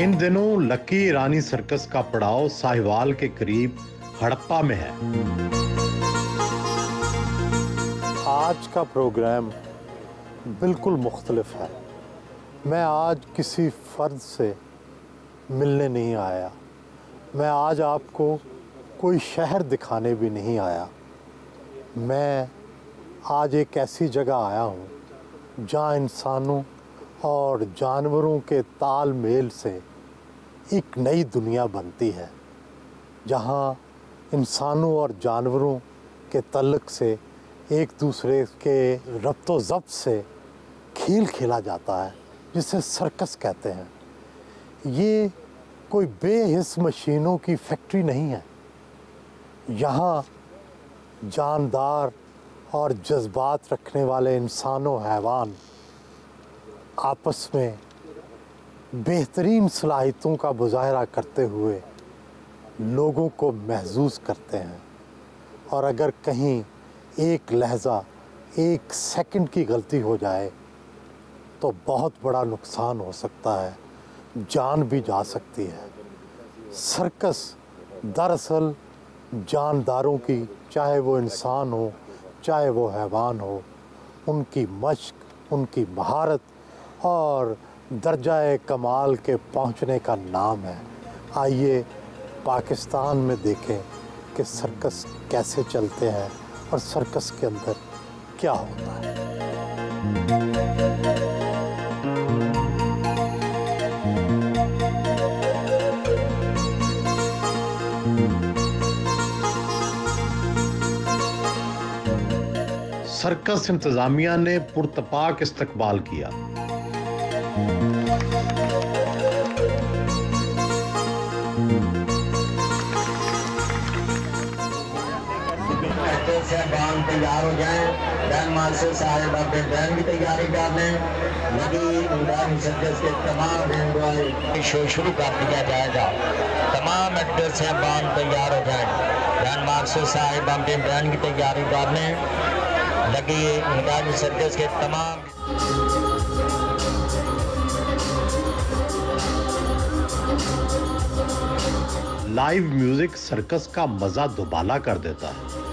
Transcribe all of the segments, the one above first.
इन दिनों लकी ईरानी सर्कस का पड़ाव साहिवाल के करीब हड़प्पा में है। आज का प्रोग्राम बिल्कुल मुख्तलिफ है। मैं आज किसी फ़र्द से मिलने नहीं आया। मैं आज आपको कोई शहर दिखाने भी नहीं आया। मैं आज एक ऐसी जगह आया हूँ जहाँ इंसानों और जानवरों के तालमेल से एक नई दुनिया बनती है, जहाँ इंसानों और जानवरों के तल्लुक़ से एक दूसरे के रब्तो ज़ब्त से खेल खेला जाता है, जिसे सर्कस कहते हैं। ये कोई बेहिस मशीनों की फैक्ट्री नहीं है। यहाँ जानदार और जज्बात रखने वाले इंसानों हैवान आपस में बेहतरीन सलाहियतों का मुज़ाहरा करते हुए लोगों को महसूस करते हैं। और अगर कहीं एक लहज़ा, एक सेकंड की गलती हो जाए तो बहुत बड़ा नुकसान हो सकता है, जान भी जा सकती है। सर्कस दरअसल जानदारों की, चाहे वो इंसान हो चाहे वो हैवान हो, उनकी मश्क, उनकी महारत और दर्जाए कमाल के पहुंचने का नाम है। आइए पाकिस्तान में देखें कि सर्कस कैसे चलते हैं और सर्कस के अंदर क्या होता है। सर्कस इंतज़ामिया ने पुरतपाक इस्तकबाल किया। बांध तैयार हो जाएं, बैन मास्टर साहब अपने बैन की तैयारी कर लें। लगी ईरानी सर्कस के तमाम बैंड शो शुरू कर दिया जाएगा। तमाम एक्टर से बांध तैयार हो जाएं, बैन मास्टर साहब अपने बैन की तैयारी कर लें। लगी ईरानी सर्कस के तमाम लाइव म्यूजिक सर्कस का मजा दुबाला कर देता है।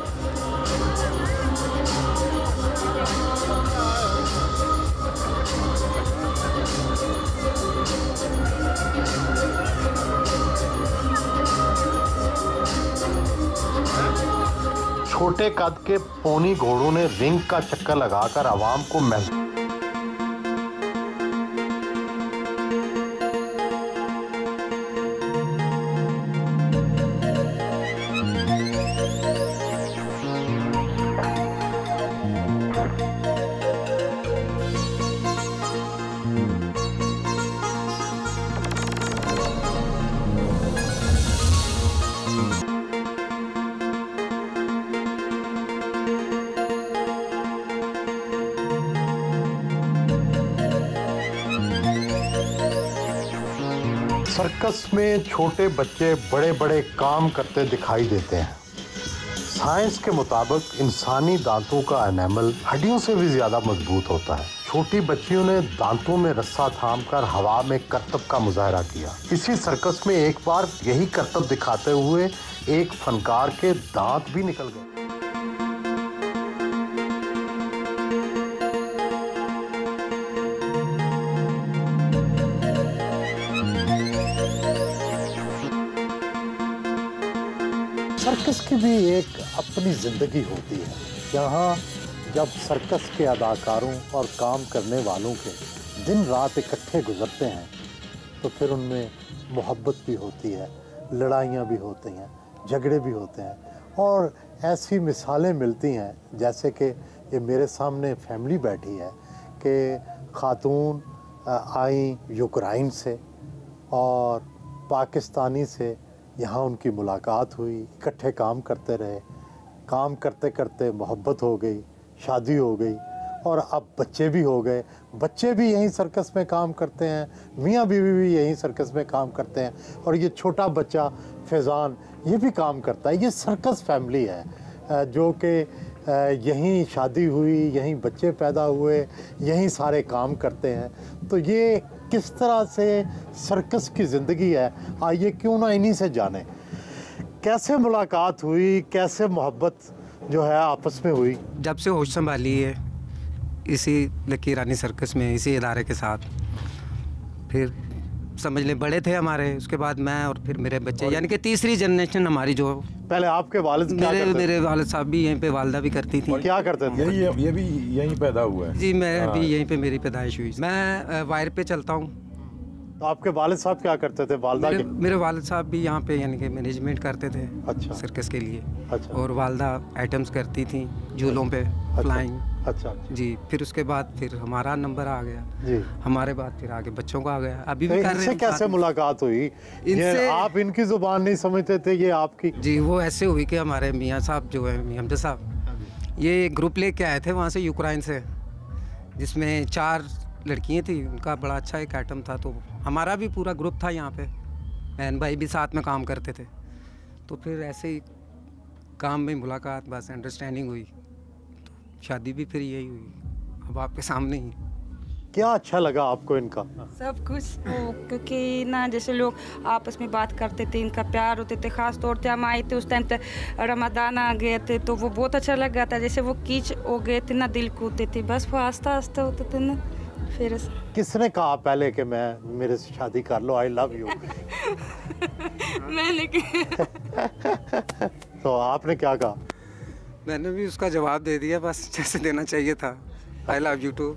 छोटे कद के पोनी घोड़ों ने रिंग का चक्कर लगाकर आवाम को महसूस सर्कस में छोटे बच्चे बड़े बड़े काम करते दिखाई देते हैं। साइंस के मुताबिक इंसानी दांतों का एनेमल हड्डियों से भी ज्यादा मजबूत होता है। छोटी बच्चियों ने दांतों में रस्सा थामकर हवा में करतब का मुजाहरा किया। इसी सर्कस में एक बार यही करतब दिखाते हुए एक फनकार के दांत भी निकल गए। सर्कस की भी एक अपनी ज़िंदगी होती है। यहाँ जब सर्कस के अदाकारों और काम करने वालों के दिन रात इकट्ठे गुजरते हैं तो फिर उनमें मोहब्बत भी होती है, लड़ाइयाँ भी होती हैं, झगड़े भी होते हैं। और ऐसी मिसालें मिलती हैं, जैसे कि ये मेरे सामने फैमिली बैठी है कि खातून आई यूक्रेन से और पाकिस्तानी से यहाँ उनकी मुलाकात हुई, इकट्ठे काम करते रहे, काम करते करते मोहब्बत हो गई, शादी हो गई और अब बच्चे भी हो गए। बच्चे भी यहीं सर्कस में काम करते हैं, मियाँ बीवी भी यहीं सर्कस में काम करते हैं और ये छोटा बच्चा फैज़ान ये भी काम करता है। ये सर्कस फैमिली है जो कि यहीं शादी हुई, यहीं बच्चे पैदा हुए, यहीं सारे काम करते हैं, तो ये किस तरह से सर्कस की ज़िंदगी है, आइए क्यों ना इन्हीं से जाने। कैसे मुलाकात हुई, कैसे मोहब्बत जो है आपस में हुई? जब से होश संभाली है इसी लकी रानी सर्कस में, इसी इदारे के साथ, फिर समझ लें बड़े थे हमारे, उसके बाद मैं और फिर मेरे बच्चे, यानी कि तीसरी जनरेशन हमारी। जो पहले आपके वालिद क्या करते थे? मेरे वालिद साहब भी यहीं पे, वालदा भी करती थी। क्या करते थे? ये भी यहीं पैदा हुआ है जी, मैं भी यहीं पे मेरी पैदाइश हुई। मैं वायर पे चलता हूँ। तो आपके वालिद साहब क्या करते थे? वालदा के? मेरे वालिद साहब भी यहाँ पे यानी कि मैनेजमेंट करते थे अच्छा सर्कस के लिए। अच्छा। और वालदा आइटम्स करती थी झूलों पे, फ्लाइंग। अच्छा जी, फिर उसके बाद फिर हमारा नंबर आ गया जी, हमारे बाद फिर आगे बच्चों का आ गया। अभी भी तो कर रहे इनसे हैं। कैसे मुलाकात हुई? ये आप इनकी जुबान नहीं समझते थे, ये आपकी? जी, वो ऐसे हुई कि हमारे मियाँ साहब जो है, मियाँ हमजा साहब, ये ग्रुप लेके आए थे वहाँ से, यूक्रेन से, जिसमें 4 लड़कियाँ थी। उनका बड़ा अच्छा एक आइटम था, तो हमारा भी पूरा ग्रुप था यहाँ पे, बहन भाई भी साथ में काम करते थे। तो फिर ऐसे ही काम में मुलाकात, बस अंडरस्टैंडिंग हुई, तो शादी भी फिर यही हुई, अब आपके सामने ही। क्या अच्छा लगा आपको इनका? सब कुछ वो, क्योंकि ना जैसे लोग आपस में बात करते थे, इनका प्यार होते थे। ख़ास तौर पे हम आए थे उस टाइम तक, रमज़ान आ गए थे, तो वो बहुत अच्छा लगा था। जैसे वो कीच हो गए थे ना, दिल कूदते थे, बस वो आस्ता आस्ता होते थे ना। फिर किसने कहा पहले कि मैं मेरे से शादी कर लो, आई लव यू? मैंने तो आपने क्या कहा? मैंने भी उसका जवाब दे दिया, बस जैसे देना चाहिए था, आई लव यू टू।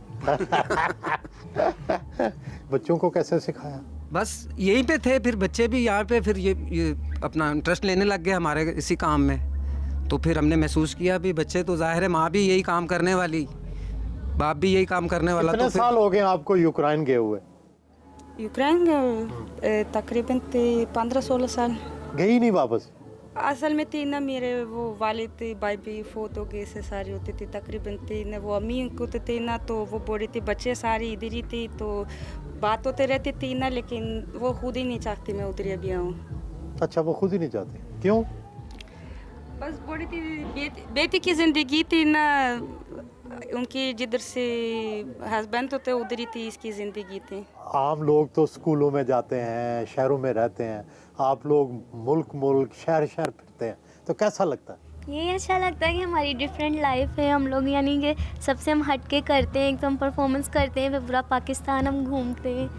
बच्चों को कैसे सिखाया? बस यहीं पे थे, फिर बच्चे भी यहाँ पे, फिर ये अपना इंटरेस्ट लेने लग गए हमारे इसी काम में। तो फिर हमने महसूस किया भी बच्चे तो जाहिर है, माँ भी यही काम करने वाली, बाप भी यही काम करने वाला। कितने साल हो गए आपको यूक्रेन गए हुए? यूक्रेन तकरीबन 15-16 साल। गई ही नहीं वापस? असल में थी ना, मेरे वो वालिद भाई भी फोत हो गए से सारी होती थी, तकरीबन थी ना, वो अम्मी को तो थी ना, तो वो बोल रही थी बच्चे सारी इधर ही थी, तो बात होते रहती थी ना, लेकिन वो खुद ही नहीं चाहती मैं उधर अभी आऊँ। अच्छा, वो खुद ही नहीं चाहती, क्यों? बस बोल रही थी बेटी की ज़िंदगी थी ना, उनकी जिधर से हस्बैंड होते उधर ही थी, इसकी ज़िंदगी थी। आम लोग तो स्कूलों में जाते हैं, शहरों में रहते हैं, आप लोग मुल्क शहर फिरते हैं, तो कैसा लगता है? ये अच्छा लगता है कि हमारी डिफरेंट लाइफ है, हम लोग यानी कि सबसे हम हट के करते हैं, एकदम परफॉर्मेंस करते हैं, फिर पूरा पाकिस्तान हम घूमते हैं,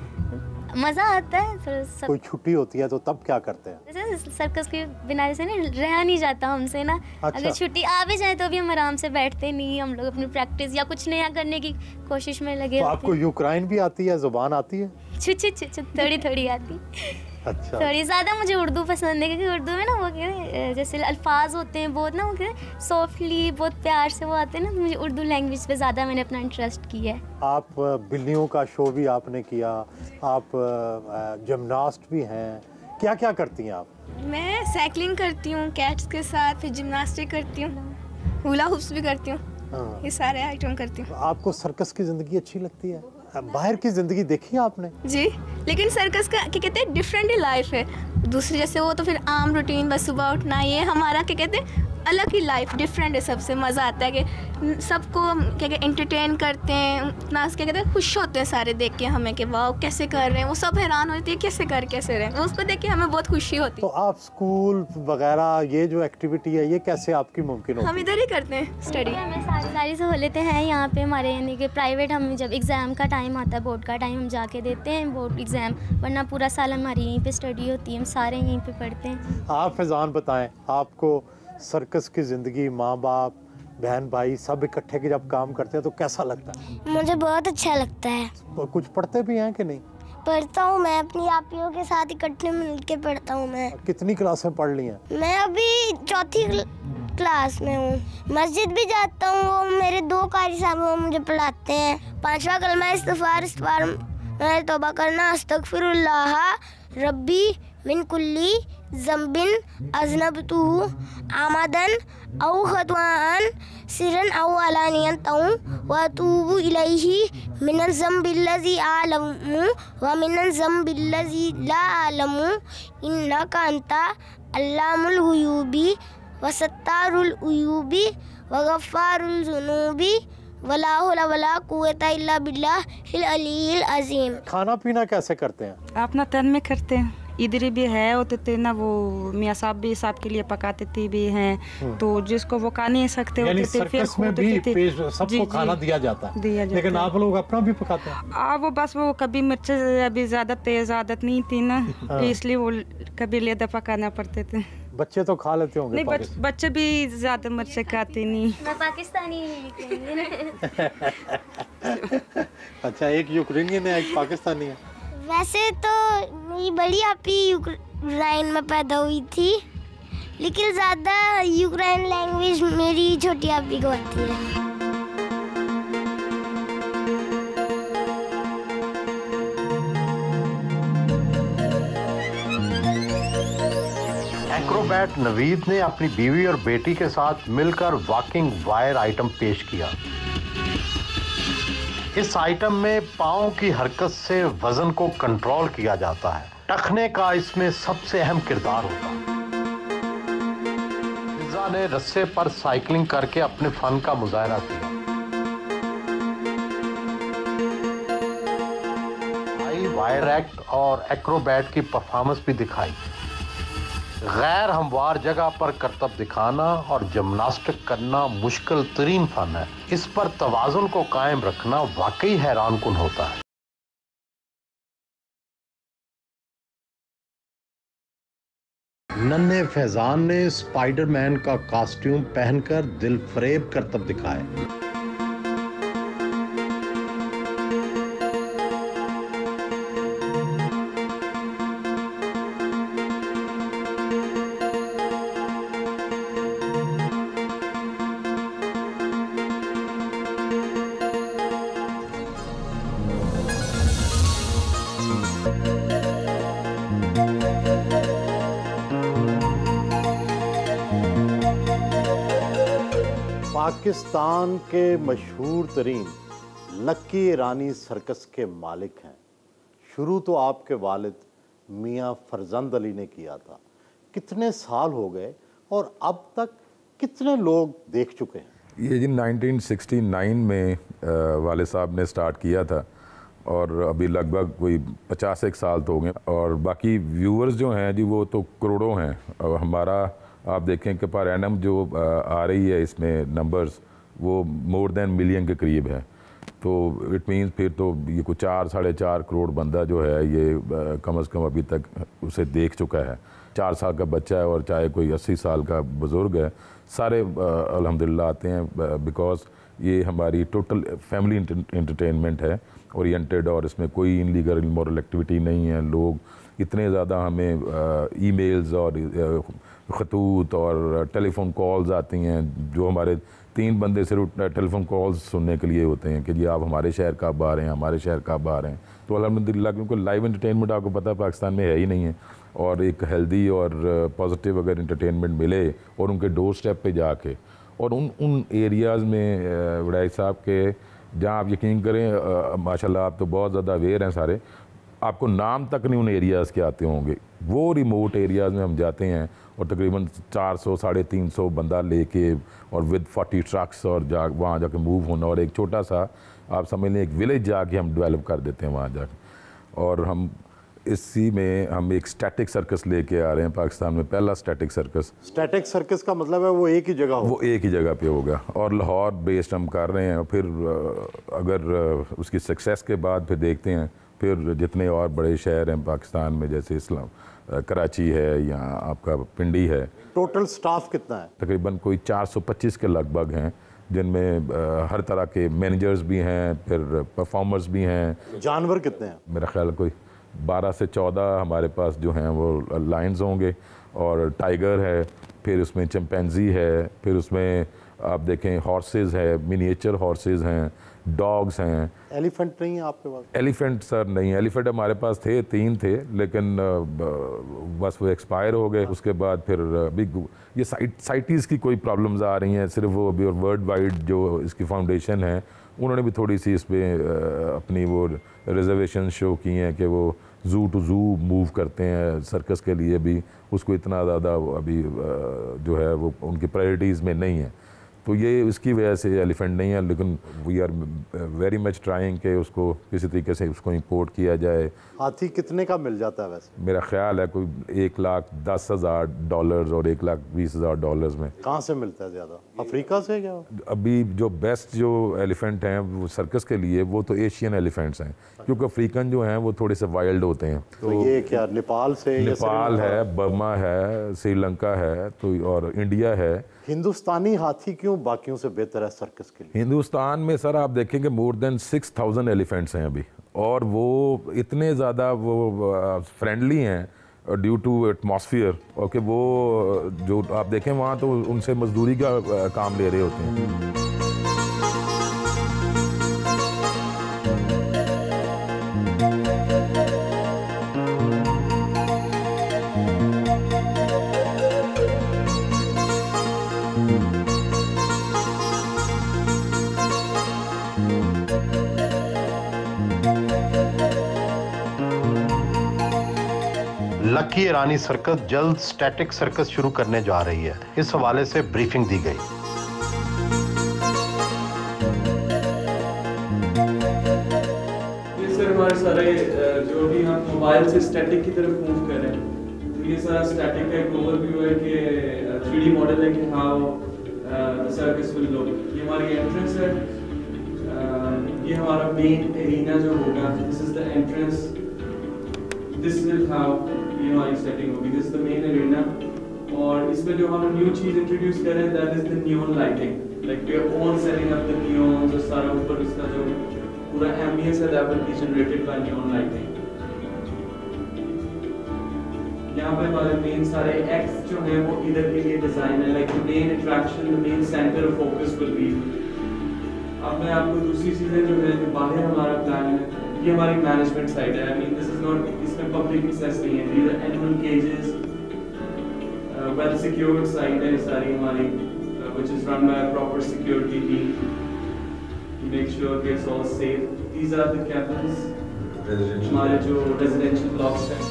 मज़ा आता है। फिर कोई छुट्टी होती है तो तब क्या करते हैं? जैसे सर्कस के बिना जैसे ना रहा नहीं जाता हमसे ना। अच्छा। अगर छुट्टी आ भी जाए तो भी हम आराम से बैठते नहीं, हम लोग अपनी प्रैक्टिस या कुछ नया करने की कोशिश में लगे तो होते आपको यूक्रेन भी आती है, जुबान आती है? थोड़ी आती। अच्छा। थोड़ी ज़्यादा मुझे उर्दू पसंद है, क्योंकि उर्दू में ना वो कहते जैसे अल्फाज होते हैं बहुत ना, वो कहते सॉफ्टली, बहुत प्यार से वो आते हैं ना, मुझे उर्दू लैंग्वेज पे ज़्यादा मैंने अपना इंटरेस्ट किया है। आप बिल्लियों का शो भी आपने किया, आप जिमनास्ट भी हैं, क्या क्या करती हैं आप? मैं साइकिलिंग करती हूँ कैट्स के साथ, फिर जिम्नास्टिक करती हूँ, हुला हुप्स भी करती हूँ, ये सारे आइटम करती हूँ। आपको सर्कस की ज़िंदगी अच्छी लगती है? बाहर की ज़िंदगी देखी है आपने? जी, लेकिन सर्कस का क्या कहते हैं, डिफरेंट लाइफ है दूसरी, जैसे वो तो फिर आम रूटीन, बस सुबह उठना, ये हमारा क्या कहते हैं अलग ही लाइफ, डिफरेंट है। सबसे मज़ा आता है कि सबको क्या कहते एंटरटेन करते हैं, इतना क्या कहते हैं खुश होते हैं सारे देख के हमें कि वाह कैसे कर रहे हैं, वो सब हैरान होती है कैसे रहे हैं, उसको देख के हमें बहुत खुशी होती तो है। आप स्कूल वगैरह ये जो एक्टिविटी है, ये कैसे आपकी मुमकिन होती है? हम इधर ही करते हैं स्टडी। हमें सारी सहूलियतें हैं यहाँ पे हमारे, यानी कि प्राइवेट, हम जब एग्ज़ाम का टाइम आता है, बोर्ड का टाइम, हम जाके देते हैं बोर्ड एग्ज़ाम, वरना पूरा साल हमारी यहीं पे स्टडी होती है, हम सारे यहीं पे पढ़ते हैं। आप फैज़ान बताएं, आपको सर्कस की ज़िंदगी, माँ बाप, बहन भाई सब इकट्ठे के जब काम करते हैं तो कैसा लगता है? मुझे बहुत अच्छा लगता है। और कुछ पढ़ते भी हैं कि नहीं? पढ़ता हूँ, मैं अपनी आपियों के साथ इकट्ठे मिलके पढ़ता हूँ। मैं कितनी क्लासें पढ़ ली हैं? मैं अभी 4थी क्लास में हूँ। मस्जिद भी जाता हूँ, वो मेरे 2 कारी साहब वो मुझे पढ़ाते हैं। 5वां कलमा इस्तिग़फ़ार मैं तौबा करना, अस्तग़फ़िरुल्लाह रब्बी मिन कुल्ली ज़ंबिन अज़नबतुहु आमदन औ ख़तवान सिरन औ अलानियन व अतूबु इलैहि मिनल ज़ंबिल्लज़ी आलमु व मिनल ज़ंबिल्लज़ी ला आलमु इन्नका अंता अल्लामुल गुयूबी व सत्तारुल उयूबी वगफ़ारुल ज़ुनूबी वला हौला वला कुव्वता इल्ला बिल्लाहिल अलील अज़ीम। खाना पीना कैसे करते हैं? अपना तन में करते हैं। इधर भी है होते थे ना, वो मियाँ साहब भी साहब के लिए पकाते थे भी हैं, तो जिसको वो खा नहीं सकते होते थे फिर में भी सबको खाना दिया जाता है, लेकिन आप लोग अपना भी पकाते हैं? वो बस वो कभी मिर्च अभी ज़्यादा तेज़ आदत नहीं थी ना, इसलिए वो कभी लेदा पकाना पड़ते थे। बच्चे तो खा लेते होंगे? नहीं, बच्चे भी ज़्यादा मिर्च खाते नहीं। मैं पाकिस्तानी अच्छा, एक यूक्रेनियन है, एक पाकिस्तानी है। वैसे तो मेरी बड़ी आपी यूक्रेन में पैदा हुई थी, लेकिन ज़्यादा यूक्रेन लैंग्वेज मेरी छोटी आपी को आती है। एक्रोबैट नवीद ने अपनी बीवी और बेटी के साथ मिलकर वॉकिंग वायर आइटम पेश किया। इस आइटम में पाँव की हरकत से वजन को कंट्रोल किया जाता है। टखने का इसमें सबसे अहम किरदार होता है। फिजा ने रस्से पर साइकिलिंग करके अपने फन का मुजाहरा किया। वायर एक्ट और एक्रोबैट की परफॉर्मेंस भी दिखाई। गैर हमवार जगह पर करतब दिखाना और जिम्नास्टिक करना मुश्किल तरीन फन है। इस पर तवाज़ुन को कायम रखना वाकई हैरानकुन होता है। नन्हे फैजान ने स्पाइडरमैन का कॉस्ट्यूम पहनकर दिल फरेब करतब दिखाए। पाकिस्तान के मशहूर तरीन लक्की ईरानी सर्कस के मालिक हैं। शुरू तो आपके वालिद मियाँ फरजंद अली ने किया था। कितने साल हो गए और अब तक कितने लोग देख चुके हैं? ये जी 1969 में वाले साहब ने स्टार्ट किया था और अभी लगभग कोई 50 साल तो हो गए। और बाकी व्यूअर्स जो हैं जी वो तो करोड़ों हैं। और हमारा आप देखें कि पर एनम जो आ रही है इसमें नंबर्स वो मोर देन मिलियन के करीब है। तो इट मीन्स फिर तो ये कुछ 4-4.5 करोड़ बंदा जो है ये कम से कम अभी तक उसे देख चुका है। 4 साल का बच्चा है और चाहे कोई 80 साल का बुज़ुर्ग है, सारे अल्हम्दुलिल्लाह आते हैं बिकॉज ये हमारी टोटल फैमिली एंटरटेनमेंट है ओरिएंटेड और इसमें कोई इनलीगल इमोरल एक्टिविटी नहीं है। लोग इतने ज़्यादा हमें ईमेल्स और खतूत और टेलीफोन कॉल्स आती हैं जो हमारे 3 बंदे सिर्फ टेलीफोन कॉल्स सुनने के लिए होते हैं कि जी आप हमारे शहर कब आ रहे हैं, हमारे शहर कब आ रहे हैं। तो अल्हम्दुलिल्लाह क्योंकि लाइव एंटरटेनमेंट आपको पता है पाकिस्तान में है ही नहीं है और एक हेल्दी और पॉजिटिव अगर एंटरटेनमेंट मिले और उनके डोर स्टेप पे जाके और उन एरियाज़ में वड़ाई साहब के जहाँ आप यकीन करें माशाल्लाह आप तो बहुत ज़्यादा अवेयर हैं सारे, आपको नाम तक नहीं उन एरियाज़ के आते होंगे। वो रिमोट एरियाज़ में हम जाते हैं और तकरीबन 400-350 बंदा लेके और विद 40 ट्रक्स और वहाँ जाके मूव होना और एक छोटा सा आप समझ लें एक विलेज जाके हम डेवलप कर देते हैं वहाँ जाके। और हम इसी में हम एक स्टैटिक सर्कस लेके आ रहे हैं पाकिस्तान में, पहला स्टैटिक सर्कस। स्टैटिक सर्कस का मतलब है वो एक ही जगह होगा? वो एक ही जगह पे होगा और लाहौर बेस्ड हम कर रहे हैं। फिर अगर उसकी सक्सेस के बाद फिर देखते हैं फिर जितने और बड़े शहर हैं पाकिस्तान में जैसे इस्लाम कराची है या आपका पिंडी है। टोटल स्टाफ कितना है? तकरीबन कोई 425 के लगभग हैं जिनमें हर तरह के मैनेजर्स भी हैं, फिर परफॉर्मर्स भी हैं। जानवर कितने हैं? मेरा ख्याल कोई 12 से 14 हमारे पास जो हैं वो लायंस होंगे और टाइगर है, फिर उसमें चिंपैंजी है, फिर उसमें आप देखें हॉर्सेस है, मिनिएचर हॉर्सेस हैं, डॉग्स हैं। एलिफेंट नहीं है आपके पास? एलिफेंट सर नहीं, एलिफेंट हमारे पास थे 3 थे लेकिन बस वो एक्सपायर हो गए। उसके बाद फिर अभी ये साइटीज़ की कोई प्रॉब्लम्स आ रही हैं सिर्फ वो अभी, और वर्ल्ड वाइड जो इसकी फाउंडेशन है उन्होंने भी थोड़ी सी इस पर अपनी वो रिजर्वेशन शो की हैं कि वो ज़ू टू ज़ू मूव करते हैं सर्कस के लिए भी, उसको इतना ज़्यादा अभी जो है वो उनकी प्रायोरिटीज़ में नहीं है। तो ये इसकी वजह से एलिफेंट नहीं है, लेकिन we are very much trying कि उसको किसी तरीके से उसको इंपोर्ट किया जाए। हाथी कितने का मिल जाता है वैसे? मेरा ख्याल है कोई $1,10,000 और $1,20,000 में। कहाँ से मिलता है ज़्यादा? अफ्रीका से क्या? अभी जो बेस्ट जो एलिफेंट हैं वो सर्कस के लिए वो तो एशियन एलिफेंट्स हैं, क्योंकि अफ्रीकन जो हैं वो थोड़े से वाइल्ड होते हैं। तो ये क्या नेपाल से? नेपाल है, बर्मा है, श्रीलंका है तो और इंडिया है। हिंदुस्तानी हाथी क्यों बाकियों से बेहतर है सर्कस के लिए? हिंदुस्तान में सर आप देखेंगे मोर देन 6,000 एलिफेंट्स हैं अभी, और वो इतने ज़्यादा वो फ्रेंडली हैं ड्यू टू एटमॉस्फियर, और कि वो जो आप देखें वहाँ तो उनसे मजदूरी का काम ले रहे होते हैं। लकी ईरानी सर्कस जल्द स्टैटिक सर्कस शुरू करने जा रही है, इस हवाले से ब्रीफिंग दी गई। ये सर हमारे सारे जो भी हम मोबाइल से स्टैटिक की तरफ मूव कर रहे हैं, तो ये सारा स्टैटिक का एक ओवरव्यू है कि 3D मॉडल है कि how the circus will look. ये हमारी एंट्रेंस है, ये हमारा मेन एरिना जो होगा, this is the entrance, this is how ये हमारी सेटिंग होगी, this is the main arena. और इसमें जो हम न्यू चीज इंट्रोड्यूस कर रहे हैं that is the neon lighting, like we are on setting up the neons, और सारा ऊपर इसका जो पूरा एम्बियंस है that will be generated by neon lighting. यहाँ पे हमारे मेन सारे एक्ट्स जो हैं वो इधर के लिए डिजाइन है, like the main attraction, the main centre of focus will be. अब मैं आपको दूसरी चीजें जो है जो बाहर हमारा प्लान है, ये हमारी मैनेजमेंट साइड है। I mean this is not, इसमें पब्लिक एक्सेस नहीं है, these are animal cages, well secured side है सारी हमारी, which is run by a proper security team to make sure कि it's all safe. These are the cabins, हमारे जो residential blocks हैं।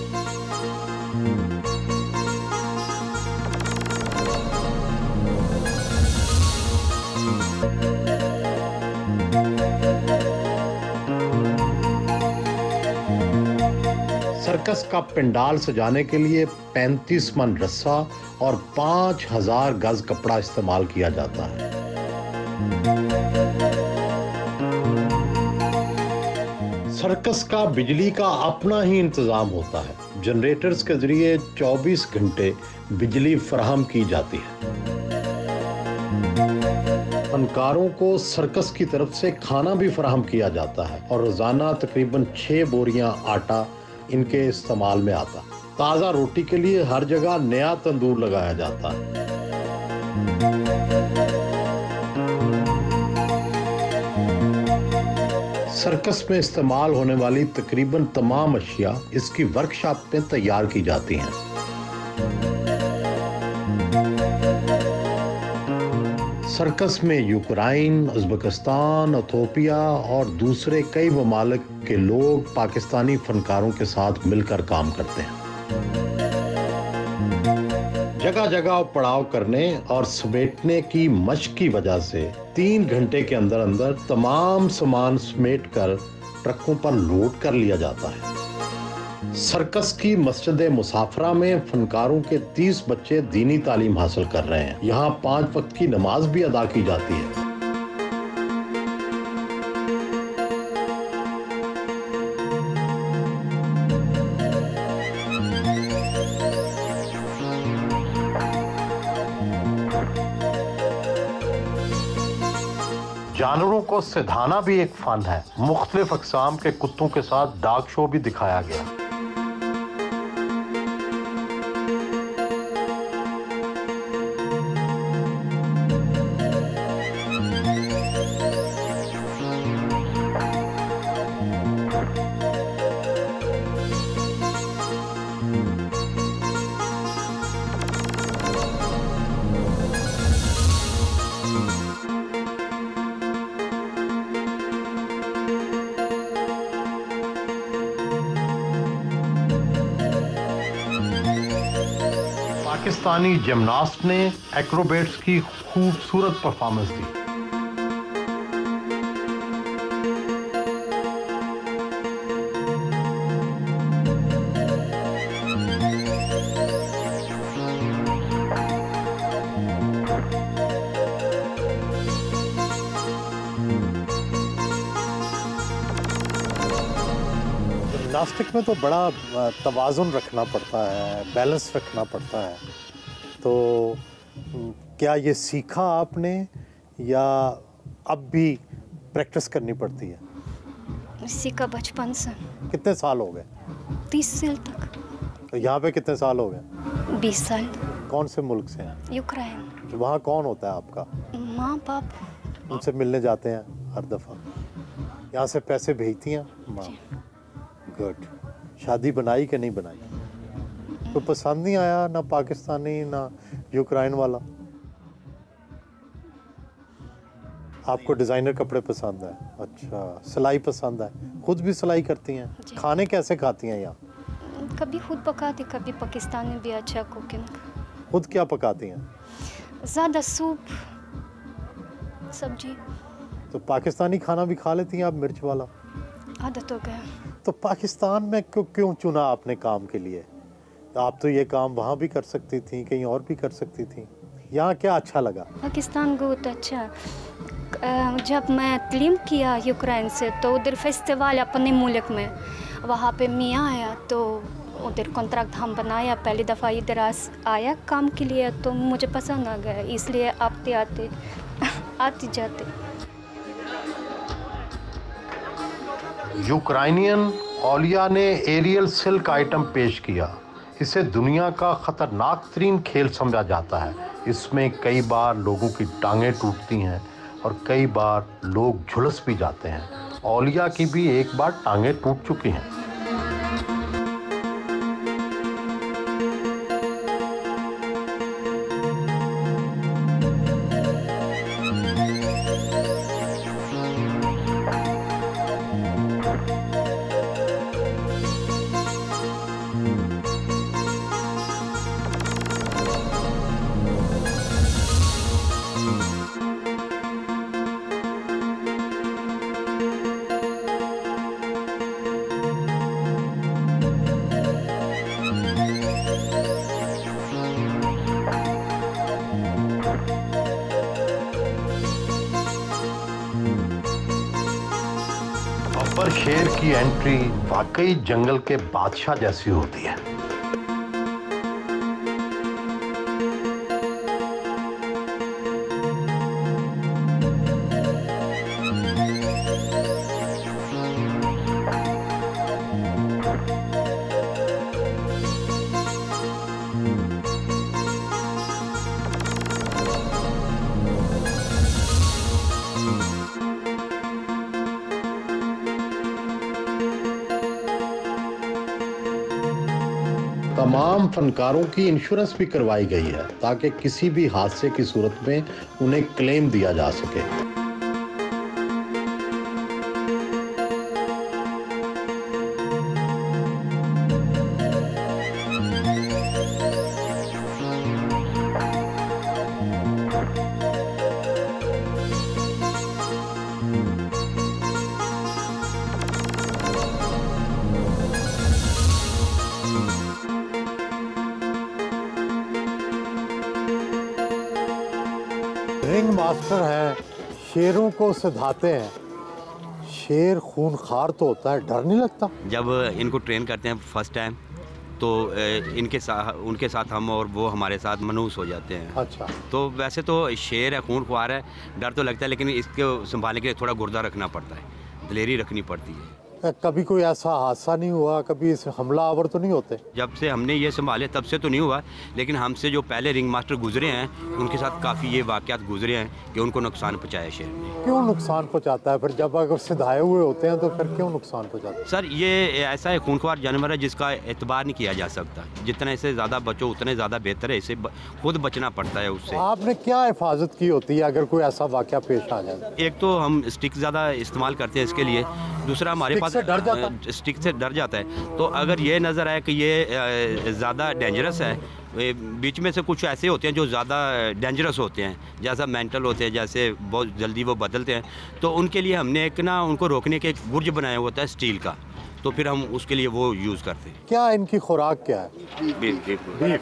सर्कस का पंडाल सजाने के लिए 35 मन रस्सा और 5,000 गज कपड़ा इस्तेमाल किया जाता है। सर्कस का बिजली का अपना ही इंतजाम होता है, जनरेटर्स के जरिए 24 घंटे बिजली फराहम की जाती है। फनकारों को सर्कस की तरफ से खाना भी फराहम किया जाता है और रोजाना तकरीबन 6 बोरियां आटा इनके इस्तेमाल में आता। ताज़ा रोटी के लिए हर जगह नया तंदूर लगाया जाता है। सर्कस में इस्तेमाल होने वाली तकरीबन तमाम अशिया इसकी वर्कशॉप में तैयार की जाती हैं। सर्कस में यूक्रेन, उज़्बेकिस्तान, इथियोपिया और दूसरे कई ममालिक के लोग पाकिस्तानी फनकारों के साथ मिलकर काम करते हैं। जगह जगह पड़ाव करने और समेटने की मशक की वजह से 3 घंटे के अंदर अंदर तमाम सामान समेट कर ट्रकों पर लोड कर लिया जाता है। सर्कस की मस्जिद मुसाफरा में फनकारों के 30 बच्चे दीनी तालीम हासिल कर रहे हैं। यहाँ 5 वक्त की नमाज भी अदा की जाती है। जानवरों को सिधाना भी एक फन है। मुख्तलिफ अक़साम के कुत्तों के साथ डॉग शो भी दिखाया गया। पाकिस्तानी जिमनास्ट ने एक्रोबेट्स की खूबसूरत परफॉर्मेंस दी। जिम्नास्टिक में तो बड़ा तवाज़ुन रखना पड़ता है, बैलेंस रखना पड़ता है। तो क्या ये सीखा आपने या अब भी प्रैक्टिस करनी पड़ती है? सीखा बचपन से। कितने साल हो गए? 30 साल तक। तो यहाँ पे कितने साल हो गए? 20 साल। कौन से मुल्क से हैं? यूक्रेन। वहाँ कौन होता है आपका? माँ बाप। उनसे मिलने जाते हैं हर दफ़ा? यहाँ से पैसे भेजती हैं माँ? गुड। शादी बनाई कि नहीं बनाई? तो पसंद नहीं आया ना पाकिस्तानी ना यूक्रेन वाला? आपको डिज़ाइनर कपड़े पसंद है? अच्छा, सिलाई पसंद है? खुद भी सिलाई करती हैं? खाने कैसे खाती हैं यहाँ? कभी खुद पकाती, कभी पाकिस्तानी भी अच्छा कुकिंग। खुद क्या पकाती हैं? ज़्यादा सूप, सब्जी। तो पाकिस्तानी खाना भी खा लेती हैं आप, मिर्च वाला? आदत हो गया। तो पाकिस्तान में क्यों चुना आपने काम के लिए? आप तो ये काम वहाँ भी कर सकती थी, कहीं और भी कर सकती थी। यहाँ क्या अच्छा लगा? पाकिस्तान बहुत अच्छा। जब मैं तालीम किया यूक्रेन से तो उधर फेस्टिवल अपने मुल्क में, वहाँ पे मियाँ आया तो उधर कॉन्ट्रैक्ट हम बनाया। पहली दफ़ा इधर आया काम के लिए तो मुझे पसंद आ गया, इसलिए आते जाते। यूक्रेनियन ओलिया ने एरियल सिल्क आइटम पेश किया। इसे दुनिया का खतरनाक तरीन खेल समझा जाता है। इसमें कई बार लोगों की टांगें टूटती हैं और कई बार लोग झुलस भी जाते हैं। ओलिया की भी एक बार टांगें टूट चुकी हैं। पर शेर की एंट्री वाकई जंगल के बादशाह जैसी होती है। तमाम फनकारों की इंश्योरेंस भी करवाई गई है ताकि किसी भी हादसे की सूरत में उन्हें क्लेम दिया जा सके। रिंग मास्टर हैं, शेरों को सिधाते हैं। शेर खूनखार तो होता है, डर नहीं लगता? जब इनको ट्रेन करते हैं फर्स्ट टाइम तो उनके साथ हम और वो हमारे साथ मनूस हो जाते हैं। अच्छा। तो वैसे तो शेर है, खूनख्वार है, डर तो लगता है, लेकिन इसको संभालने के लिए थोड़ा गुर्दा रखना पड़ता है, दिलेरी रखनी पड़ती है। कभी कोई ऐसा हादसा नहीं हुआ? कभी इस हमलावर तो नहीं होते? जब से हमने ये संभाले तब से तो नहीं हुआ, लेकिन हमसे जो पहले रिंग मास्टर गुजरे हैं उनके साथ काफ़ी ये वाक़यात गुजरे हैं कि उनको नुकसान पहुँचाया शेर ने। क्यों नुकसान पहुँचाता है? फिर जब अगर सिधाए हुए होते हैं तो फिर क्यों नुकसान पहुँचाता है? सर ये ऐसा है खूनख्वार जानवर है जिसका एतबार नहीं किया जा सकता। जितना इससे ज़्यादा बचो उतने ज़्यादा बेहतर है, इसे खुद बचना पड़ता है उससे। आपने क्या हिफाजत की होती है अगर कोई ऐसा वाक़या पेश आ जाए? एक तो हम स्टिक ज़्यादा इस्तेमाल करते हैं इसके लिए, दूसरा हमारे पास स्टिक से डर जाता है। तो अगर ये नज़र आए कि ये ज़्यादा डेंजरस है बीच में से कुछ ऐसे होते हैं जो ज़्यादा डेंजरस होते हैं, जैसा मेंटल होते हैं, जैसे बहुत जल्दी वो बदलते हैं, तो उनके लिए हमने एक ना उनको रोकने के एक गुर्ज बनाया होता है स्टील का, तो फिर हम उसके लिए वो यूज़ करते हैं। क्या इनकी खुराक क्या है?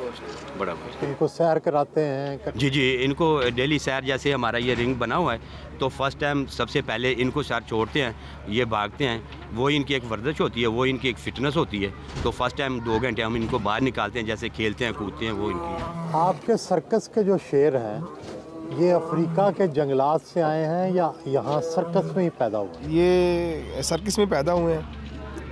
बड़ा इनको सैर कराते हैं? जी, इनको डेली सैर, जैसे हमारा ये रिंग बना हुआ है, तो फर्स्ट टाइम सबसे पहले इनको सैर छोड़ते हैं, ये भागते हैं, वो इनकी एक वर्जिश होती है, वो इनकी एक फिटनेस होती है। तो फर्स्ट टाइम 2 घंटे हम इनको बाहर निकालते हैं, जैसे खेलते हैं कूदते हैं, वो इनकी। आपके सर्कस के जो शेर हैं ये अफ्रीका के जंगलात से आए हैं या यहाँ सर्कस में ही पैदा हुए? ये सर्कस में पैदा हुए हैं,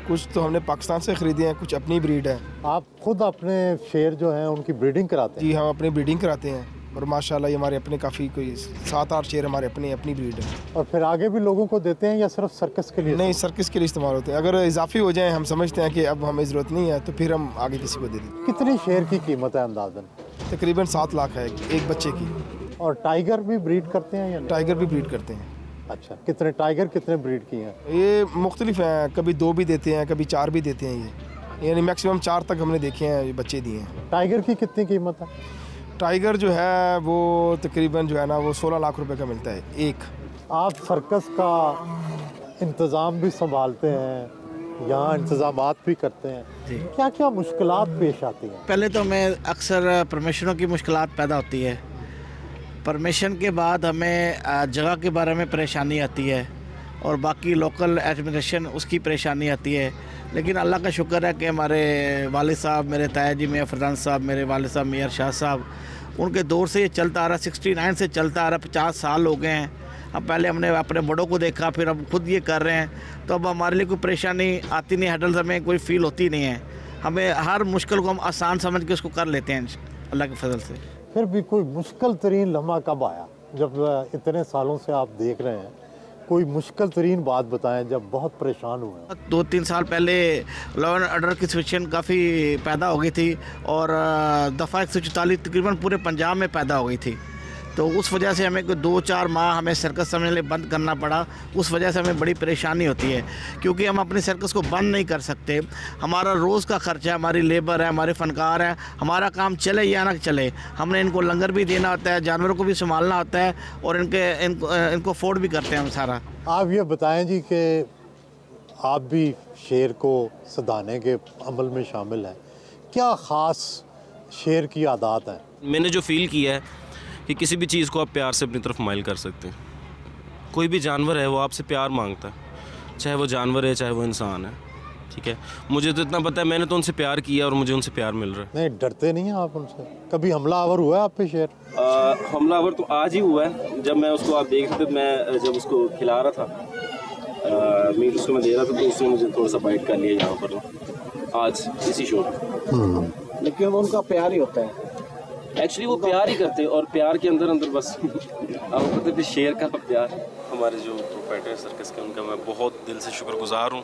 कुछ तो हमने पाकिस्तान से ख़रीदे हैं, कुछ अपनी ब्रीड है। आप खुद अपने शेर जो हैं उनकी ब्रीडिंग कराते हैं? जी, हम अपनी ब्रीडिंग कराते हैं और माशाल्लाह ये हमारे अपने काफ़ी कोई 7-8 शेर हमारे अपनी ब्रीड है। और फिर आगे भी लोगों को देते हैं या सिर्फ सर्कस के लिए? नहीं, सर्कस के लिए इस्तेमाल होते हैं। अगर इजाफी हो जाए, हम समझते हैं कि अब हमें ज़रूरत नहीं है, तो फिर हम आगे किसी को दे देते। कितनी शेर की कीमत है अंदाज़न? तकरीबन 7 लाख है एक बच्चे की। और टाइगर भी ब्रीड करते हैं या नहीं? टाइगर भी ब्रीड करते हैं। अच्छा, कितने टाइगर कितने ब्रीड की हैं? ये मुख्तलिफ हैं, कभी 2 भी देते हैं, कभी 4 भी देते हैं। ये यानी मैक्सिमम 4 तक हमने देखे हैं, ये बच्चे दिए हैं। टाइगर की कितनी कीमत है? टाइगर जो है वो तकरीबन जो है ना वो 16 लाख रुपए का मिलता है एक। आप सर्कस का इंतज़ाम भी संभालते हैं, यहाँ इंतज़ामात भी करते हैं, क्या क्या मुश्किलात पेश आती हैं? पहले तो हमें अक्सर परमिशनों की मुश्किलात पैदा होती है। परमिशन के बाद हमें जगह के बारे में परेशानी आती है और बाकी लोकल एडमिनिस्ट्रेशन उसकी परेशानी आती है। लेकिन अल्लाह का शुक्र है कि हमारे वालिद साहब, मेरे ताया जी मियां फरदान साहब, मेरे वालिद साहब मियां शाह साहब, उनके दौर से ये चलता आ रहा, 69 से चलता आ रहा, 50 साल हो गए हैं। अब पहले हमने अपने बड़ों को देखा, फिर अब खुद ये कर रहे हैं, तो अब हमारे लिए कोई परेशानी आती नहीं, हडल्स हमें कोई फील होती नहीं है। हमें हर मुश्किल को हम आसान समझ के उसको कर लेते हैं अल्लाह के फजल से। फिर भी कोई मुश्किल तरीन लम्हा कब आया, जब इतने सालों से आप देख रहे हैं? कोई मुश्किल तरीन बात बताएं जब बहुत परेशान हुए। 2-3 साल पहले लॉ एंड ऑर्डर की सिचुएशन काफ़ी पैदा हो गई थी और दफ़ा 144 तकरीबन पूरे पंजाब में पैदा हो गई थी। तो उस वजह से हमें कोई 2-4 माह हमें सर्कस समझने लिए बंद करना पड़ा। उस वजह से हमें बड़ी परेशानी होती है क्योंकि हम अपनी सर्कस को बंद नहीं कर सकते। हमारा रोज़ का खर्चा है, हमारी लेबर है, हमारे फ़नकार हैं, हमारा काम चले या ना चले, हमने इनको लंगर भी देना होता है, जानवरों को भी संभालना होता है और इनको अफोर्ड भी करते हैं हम सारा। आप ये बताएँ जी कि आप भी शेर को सदाने के अमल में शामिल हैं, क्या ख़ास शेर की आदत है? मैंने जो फ़ील किया है कि किसी भी चीज़ को आप प्यार से अपनी तरफ माइल कर सकते हैं। कोई भी जानवर है वो आपसे प्यार मांगता है, चाहे वो जानवर है चाहे वो इंसान है, ठीक है। मुझे तो इतना पता है, मैंने तो उनसे प्यार किया और मुझे उनसे प्यार मिल रहा है। नहीं, डरते नहीं हैं आप उनसे? कभी हमलावर हुआ है आप पे शेर? हमलावर तो आज ही हुआ है, जब मैं उसको, आप देख रहे थे, मैं जब उसको खिला रहा था, मीट उसको मैं दे रहा था, तो उसने मुझे थोड़ा सा बाइट कर लिया यहाँ पर आज इसी शो में। लेकिन वो उनका प्यार ही होता है, एक्चुअली वो प्यार ही करते हैं और प्यार के अंदर अंदर बस आपको पता है शेर का प्यार। हमारे जो प्रोप्राइटर है सर्कस के, उनका मैं बहुत दिल से शुक्रगुजार हूँ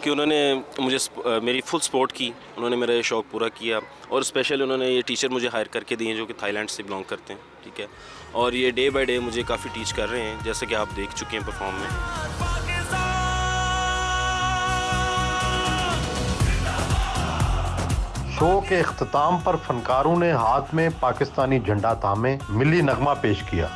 कि उन्होंने मुझे मेरी फुल सपोर्ट की, उन्होंने मेरा ये शौक़ पूरा किया और स्पेशली उन्होंने ये टीचर मुझे हायर करके दिए जो कि थाईलैंड से बिलोंग करते हैं, ठीक है। और ये डे बाई डे मुझे काफ़ी टीच कर रहे हैं, जैसे कि आप देख चुके हैं परफॉर्म में। शो के इख्तिताम पर फनकारों ने हाथ में पाकिस्तानी झंडा थामे मिली नगमा पेश किया।